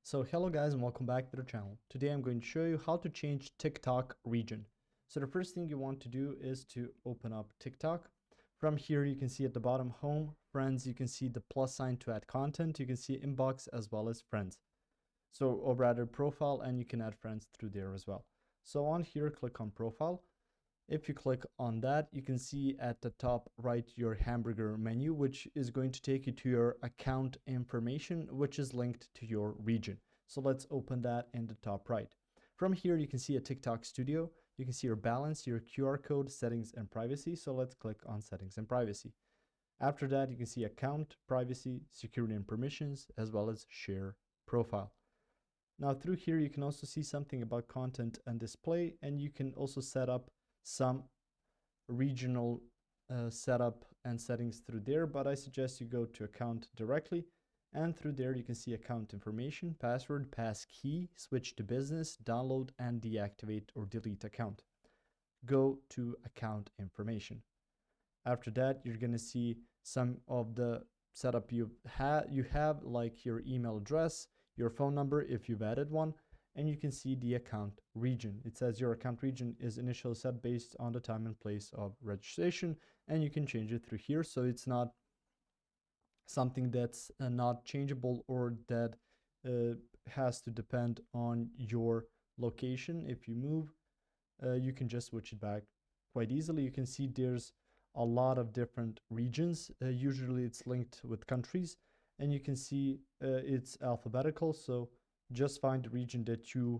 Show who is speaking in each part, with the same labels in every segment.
Speaker 1: So hello guys and welcome back to the channel. Today I'm going to show you how to change TikTok region. So the first thing you want to do is to open up TikTok. From here you can see at the bottom home, friends, you can see the plus sign to add content, you can see inbox as well as friends. So or rather profile, and you can add friends through there as well. So on here click on profile. If you click on that, you can see at the top right your hamburger menu, which is going to take you to your account information, which is linked to your region. So let's open that in the top right. From here, you can see a TikTok studio. You can see your balance, your QR code, settings, and privacy. So let's click on settings and privacy. After that, you can see account, privacy, security and permissions, as well as share profile. Now through here, you can also see something about content and display, and you can also set up some regional setup and settings through there, but I suggest you go to account directly, and through there you can see account information, password, passkey, switch to business, download and deactivate or delete account. Go to account information. After that, you're going to see some of the setup you have like your email address, your phone number if you've added one, and you can see the account region. It says your account region is initially set based on the time and place of registration, and you can change it through here. So it's not something that's not changeable or that has to depend on your location. If you move, you can just switch it back quite easily. You can see there's a lot of different regions. Usually it's linked with countries, and you can see it's alphabetical. So just find the region that you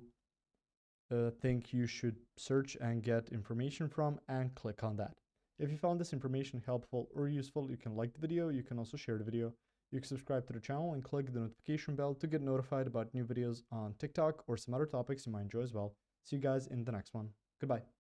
Speaker 1: think you should search and get information from and click on that. If you found this information helpful or useful, you can like the video, you can also share the video, you can subscribe to the channel and click the notification bell to get notified about new videos on TikTok or some other topics you might enjoy as well. See you guys in the next one. Goodbye.